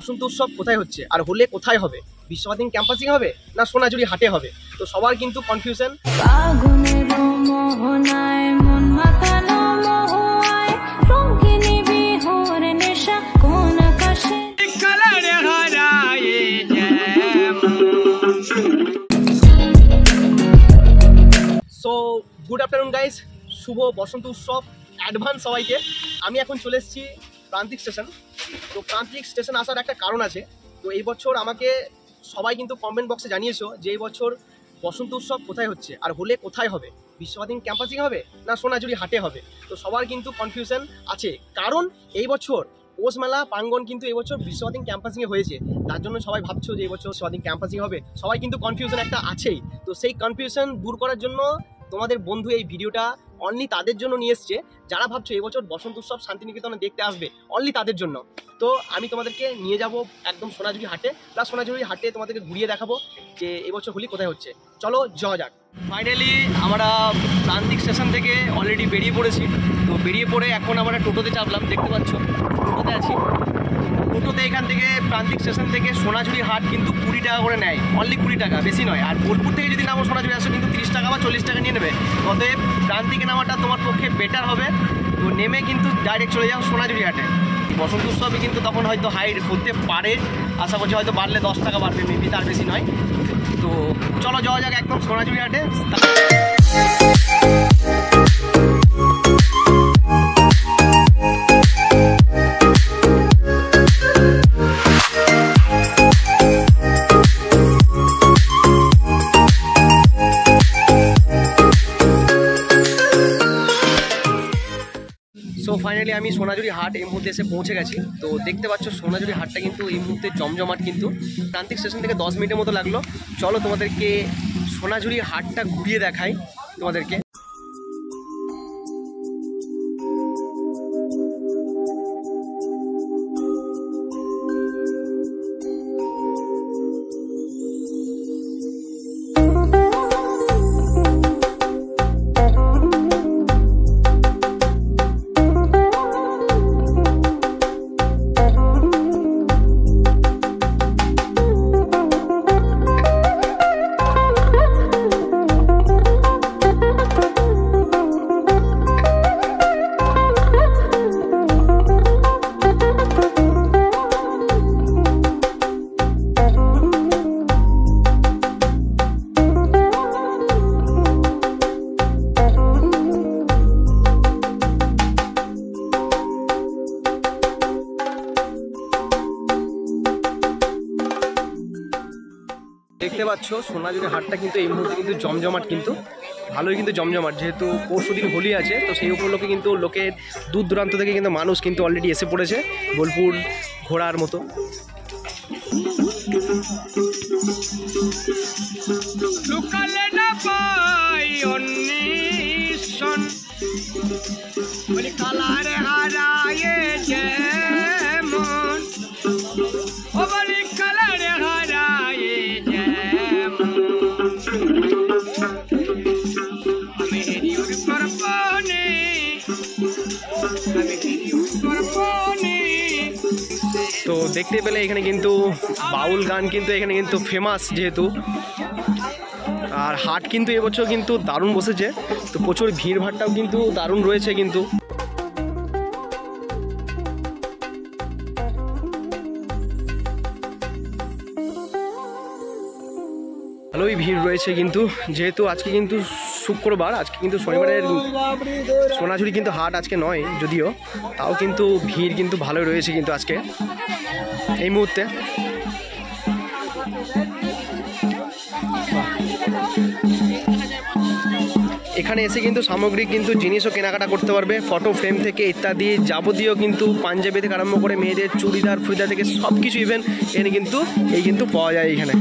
বসন্ত উৎসব কোথায় হচ্ছে আর হলে কোথায় হবে, বিশ্ববাদী ক্যাম্পাসিং হবে না সোনাঝুরি হাটে হবে। তো সবার কিন্তু confusion. So good afternoon guys, শুভ বসন্ত উৎসব অ্যাডভান্স সবাইকে। আমি এখন চলে এসেছি প্রান্তিক স্টেশন। তো প্রান্তিক স্টেশন আসার একটা কারণ আছে। তো এই বছর আমাকে সবাই কিন্তু কমেন্ট বক্সে জানিয়েছো যে এই বছর বসন্ত উৎসব কোথায় হচ্ছে আর হলে কোথায় হবে, বিশ্ববাদী ক্যাম্পাসিং হবে না সোনাঝুরি হাটে হবে। তো সবার কিন্তু কনফিউশন আছে, কারণ এই বছর পৌষ মেলা প্রাঙ্গণ কিন্তু এবছর বিশ্ববাদী ক্যাম্পাসিংয়ে হয়েছে। তার জন্য সবাই ভাবছো যে এবছর বিশ্ববাদী ক্যাম্পাসিং হবে, সবাই কিন্তু কনফিউশন একটা আছেই। তো সেই কনফিউশন দূর করার জন্য তোমাদের বন্ধু এই ভিডিওটা অনলি তাদের জন্য নিয়ে এসছে যারা ভাবছো এবছর বসন্ত উৎসব শান্তিনিকেতনে দেখতে আসবে, অনলি তাদের জন্য। তো আমি তোমাদেরকে নিয়ে যাব একদম সোনাঝুরি হাটে, প্লাস সোনাঝুরি হাটে তোমাদেরকে ঘুরিয়ে দেখাবো যে এবছর হোলি কোথায় হচ্ছে। চলো যাওয়া যাক। ফাইনালি আমরা প্রান্তিক স্টেশন থেকে অলরেডি বেরিয়ে পড়েছি। তো বেরিয়ে পড়ে এখন আমরা টোটোতে চাপলাম, দেখতে পাচ্ছ টোটোতে আছি। টোটোতে এখান থেকে প্রান্তিক স্টেশন থেকে সোনাঝুরি হাট কিন্তু 20 টাকা করে নেয়, অনলি 20 টাকা, বেশি নয়। আর বোলপুর থেকে যদি নামো সোনাঝুরি আসো কিন্তু 30 টাকা বা 40 টাকা নিয়ে নেবে। অতএব প্রান্তিকে নামাটা তোমার পক্ষে বেটার হবে। তো নেমে কিন্তু ডাইরেক্ট চলে যাও সোনাঝুরি হাটে। বসন্ত উৎসবে কিন্তু তখন হয়তো হাইট হতে পারে, আশা করছি হয়তো বাড়লে 10 টাকা বাড়বে, মেবি, তার বেশি নয়। তো চলো যাওয়া যাক একদম সোনাঝুরি হাটে। সো ফাইনালি আমি সোনাঝুরি হাট এই মুহূর্তে এসে পৌঁছে গেছি। তো দেখতে পাচ্ছ সোনাঝুরি হাটটা কিন্তু এই মুহূর্তে জমজমাট, কিন্তু প্রান্তিক স্টেশন থেকে 10 মিনিটের মতো লাগলো। চলো তোমাদেরকে সোনাঝুরি হাটটা ঘুরিয়ে দেখাই তোমাদেরকে। দেখতে পাচ্ছ সোনাঝুরি হাটটা কিন্তু এই মুহূর্তে কিন্তু জমজমাট, কিন্তু ভালোই কিন্তু জমজমাট, যেহেতু পরশুদিন হোলি আছে। তো সেই উপলক্ষে কিন্তু লোকের দূর দূরান্ত থেকে কিন্তু মানুষ কিন্তু অলরেডি এসে পড়েছে বোলপুর ঘোরার মতো। তো দেখতে পেলে এখানে কিন্তু বাউল গান কিন্তু এখানে কিন্তু ফেমাস যেহেতু। আর হাট কিন্তু এবছর কিন্তু দারুণ বসেছে। তো প্রচুর ভিড়ভাড়টাও কিন্তু দারুণ রয়েছে কিন্তু। ভালোই ভিড় রয়েছে কিন্তু, যেহেতু আজকে কিন্তু শুক্রবার, আজকে কিন্তু শনিবারের সোনাঝুরি কিন্তু হাট আজকে নয় যদিও, তাও কিন্তু ভিড় কিন্তু ভালোই রয়েছে কিন্তু আজকে এই মুহূর্তে। এখানে এসে কিন্তু সামগ্রিক কিন্তু জিনিসও কেনাকাটা করতে পারবে, ফটো ফ্রেম থেকে ইত্যাদি যাবতীয় কিন্তু পাঞ্জাবি থেকে আরম্ভ করে মেয়েদের চুড়িদার ফুড়িদার থেকে সব কিছু ইভেন এখানে কিন্তু পাওয়া যায় এখানে।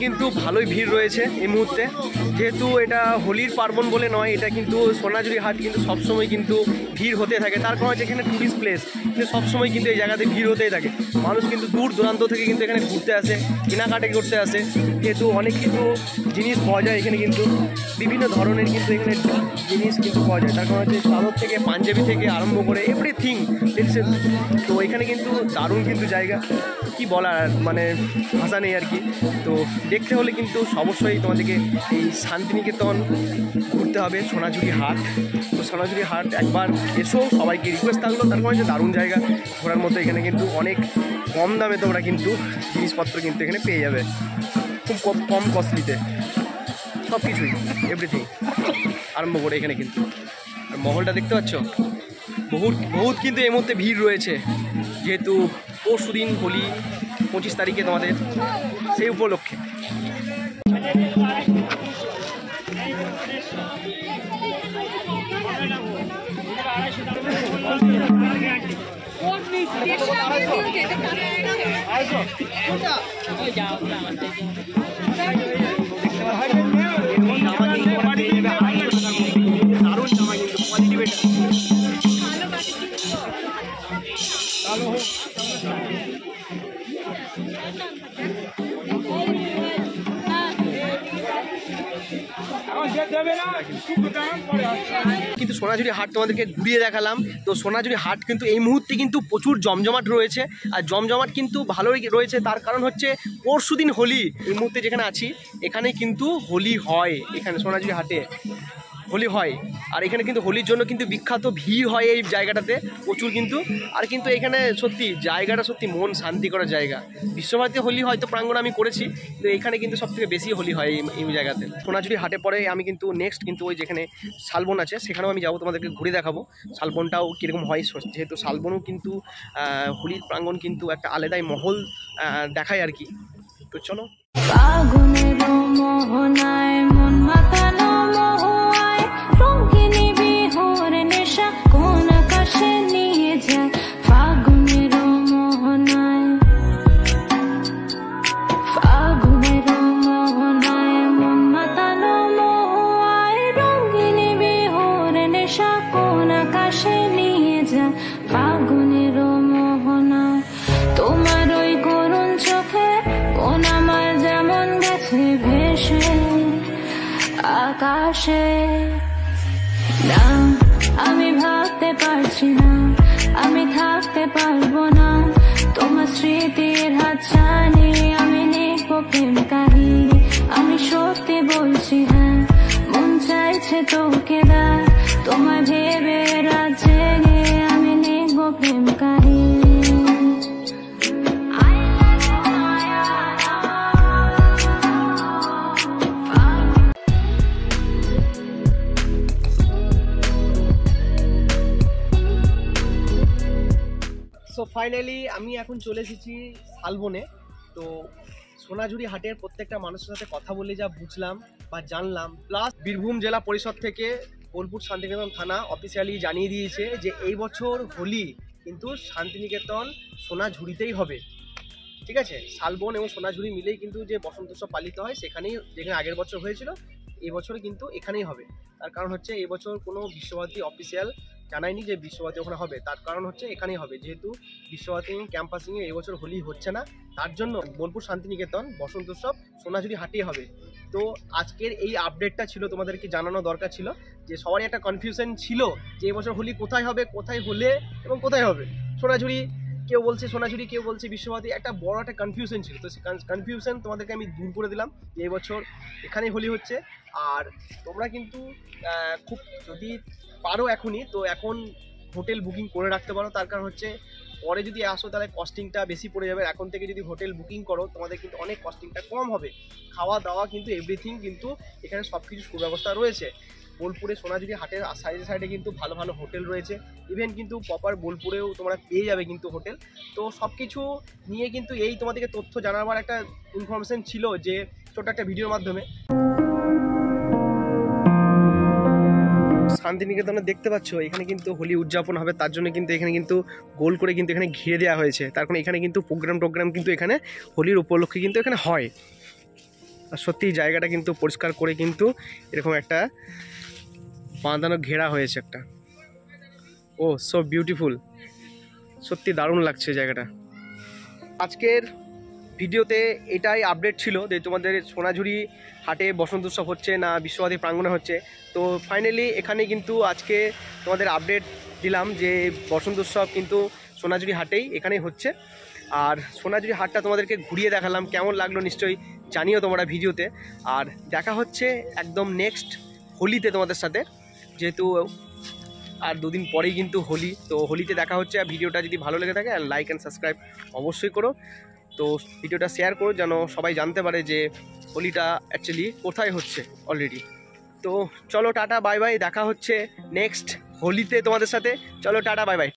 কিন্তু ভালোই ভিড় রয়েছে এই মুহূর্তে, যেহেতু এটা হোলির পার্বণ বলে নয়, এটা কিন্তু সোনাঝুরি হাট কিন্তু সবসময় কিন্তু ভিড় হতে থাকে। তার কারণ হচ্ছে এখানে টুরিস্ট প্লেস, কিন্তু সবসময় কিন্তু এই জায়গাতে ভিড় হতেই থাকে। মানুষ কিন্তু দূর দূরান্ত থেকে কিন্তু এখানে ঘুরতে আসে, কেনাকাটি করতে আসে, যেহেতু অনেক কিছু জিনিস পাওয়া যায় এখানে, কিন্তু বিভিন্ন ধরনের কিন্তু এখানে জিনিস কিন্তু পাওয়া যায়। তার কারণ হচ্ছে চাদর থেকে পাঞ্জাবি থেকে আরম্ভ করে এভরিথিং। তো এখানে কিন্তু দারুণ কিন্তু জায়গা, কি বলার মানে ভাষা নেই আর কি। তো দেখতে হলে কিন্তু অবশ্যই তোমাদেরকে এই শান্তিনিকেতন ঘুরতে হবে, সোনাঝুরি হাট। তো সোনাঝুরি হাট একবার এসো, সবাইকে রিকোয়েস্ট থাকলো। তার কারণ হচ্ছে দারুণ জায়গা ঘোরার মতো। এখানে কিন্তু অনেক কম দামে তোমরা কিন্তু জিনিসপত্র কিন্তু এখানে পেয়ে যাবে, খুব কম কস্টলিতে সব কিছুই, এভরিথিং আরম্ভ করে এখানে কিন্তু। আর মহলটা দেখতে পাচ্ছ, বহুত কিন্তু এই মুহূর্তে ভিড় রয়েছে, যেহেতু পরশু দিন হোলি 25 তারিখে তোমাদের, সেই উপলক্ষে। কিন্তু সোনাঝুরি হাট তোমাদেরকে ঘুরিয়ে দেখালাম। তো সোনাঝুরি হাট কিন্তু এই মুহূর্তে কিন্তু প্রচুর জমজমাট রয়েছে, আর জমজমাট কিন্তু ভালোই রয়েছে। তার কারণ হচ্ছে পরশুদিন হোলি, এই মুহূর্তে যেখানে আছি এখানে কিন্তু হোলি হয়, এখানে সোনাঝুরি হাটে হোলি হয়। আর এখানে কিন্তু হোলির জন্য কিন্তু বিখ্যাত, ভিড় হয় এই জায়গাটাতে প্রচুর কিন্তু। আর কিন্তু এখানে সত্যি জায়গাটা সত্যি মন শান্তি করার জায়গা। বিশ্বভারতী হোলি হয়তো প্রাঙ্গণে আমি করেছি, কিন্তু এখানে কিন্তু সবথেকে বেশি হোলি হয় এই জায়গাতে। সোনাঝুরি হাটে পরে আমি কিন্তু নেক্সট কিন্তু ওই যেখানে শালবন আছে সেখানেও আমি যাবো, তোমাদেরকে ঘুরে দেখাবো শালবনটাও কীরকম হয়। যেহেতু শালবনও কিন্তু হোলির প্রাঙ্গণ কিন্তু একটা আলাদাই মহল দেখায় আর কি। তো চলো। আকাশে না আমি ভাবতে পারছি না, আমি থাকতে পারবো না তোমার স্মৃতির হাত ছানি। আমি লিখবো প্রেম কাহিনী, আমি সত্যি বলছি হ্যাঁ, মন চাইছে তোকে দেখ, তোমায় ভেবে রাত জেগে আমি লিখবো প্রেম কাহিনী। সো ফাইনালি আমি এখন চলে এসেছি শালবনে। তো সোনাঝুরি হাটের প্রত্যেকটা মানুষের সাথে কথা বলে যা বুঝলাম বা জানলাম, প্লাস বীরভূম জেলা পরিষদ থেকে বোলপুর শান্তিনিকেতন থানা অফিসিয়ালি জানিয়ে দিয়েছে যে এই বছর হোলি কিন্তু শান্তিনিকেতন সোনাঝুরিতেই হবে। ঠিক আছে, শালবন এবং সোনাঝুরি মিলেই কিন্তু যে বসন্ত উৎসব পালিত হয় সেখানেই, যেখানে আগের বছর হয়েছিল এই বছর কিন্তু এখানেই হবে। তার কারণ হচ্ছে এই বছর কোনো বিশ্বভারতী অফিসিয়াল জানায়নি যে বিশ্বভারতী ওখানে হবে, তার কারণ হচ্ছে এখানেই হবে। যেহেতু বিশ্বভারতী ক্যাম্পাসিংয়ে এই বছর হোলি হচ্ছে না, তার জন্য বোলপুর শান্তিনিকেতন বসন্ত উৎসব সোনাঝুরি হাটেই হবে। তো আজকের এই আপডেটটা ছিল তোমাদেরকে জানানো দরকার ছিল, যে সবারই একটা কনফিউশন ছিল যে এই বছর হোলি কোথায় হবে, কোথায় হলে এবং কোথায় হবে। সোনাঝুরি কেউ বলছে সোনাঝুরি, কেউ বলছে বিশ্বভারতী, একটা বড় একটা কনফিউশন ছিল। তো সেই কনফিউশন তোমাদেরকে আমি দূর করে দিলাম যে এই বছর এখানেই হোলি হচ্ছে। আর তোমরা কিন্তু খুব যদি পারো এখনই, তো এখন হোটেল বুকিং করে রাখতে পারো। তার কারণ হচ্ছে পরে যদি আসো তাহলে কস্টিংটা বেশি পড়ে যাবে। এখন থেকে যদি হোটেল বুকিং করো তোমাদের কিন্তু অনেক কস্টিংটা কম হবে। খাওয়া দাওয়া কিন্তু এভরিথিং কিন্তু এখানে সব কিছু সুব্যবস্থা রয়েছে। বোলপুরে সোনাঝুরি হাটের সাইডে সাইডে কিন্তু ভালো ভালো হোটেল রয়েছে, ইভেন কিন্তু প্রপার বোলপুরেও তোমরা পেয়ে যাবে কিন্তু হোটেল। তো সব কিছু নিয়ে কিন্তু এই তোমাদেরকে তথ্য জানাবার একটা ইনফরমেশন ছিল, যে ছোট একটা ভিডিওর মাধ্যমে। শান্তিনিকেতনে দেখতে পাচ্ছ এখানে কিন্তু হোলি উদযাপন হবে, তার জন্য কিন্তু এখানে কিন্তু গোল করে কিন্তু এখানে ঘিরে দেওয়া হয়েছে। তার কারণে এখানে কিন্তু প্রোগ্রাম কিন্তু এখানে হোলির উপলক্ষে কিন্তু এখানে হয়। আর সত্যি জায়গাটা কিন্তু পরিষ্কার করে কিন্তু এরকম একটা বাঁধানো ঘেরা হয়েছে একটা। ও সো বিউটিফুল, সত্যি দারুণ লাগছে জায়গাটা। আজকের ভিডিওতে এটাই আপডেট ছিল যে তোমাদের সোনাঝুরি হাটে বসন্ত উৎসব হচ্ছে না বিশ্বভারতী প্রাঙ্গণে হচ্ছে। তো ফাইনালি এখানে কিন্তু আজকে তোমাদের আপডেট দিলাম যে বসন্ত উৎসব কিন্তু সোনাঝুরি হাটেই এখানেই হচ্ছে। আর সোনাঝুরি হাটটা তোমাদেরকে ঘুরিয়ে দেখালাম, কেমন লাগলো নিশ্চয়ই জানিও তোমরা ভিডিওতে। আর দেখা হচ্ছে একদম নেক্সট হোলিতে তোমাদের সাথে, যেহেতু আর দুদিন পরেই কিন্তু হোলি। তো হোলিতে দেখা হচ্ছে। আর ভিডিওটা যদি ভালো লেগে থাকে লাইক অ্যান্ড সাবস্ক্রাইব অবশ্যই করো। তো ভিডিওটা শেয়ার করো যেন সবাই জানতে পারে যে হোলিটা অ্যাকচুয়ালি কোথায় হচ্ছে অলরেডি। তো চলো টাটা বাই বাই, দেখা হচ্ছে নেক্সট হোলিতে তোমাদের সাথে। চলো টাটা বাই বাই।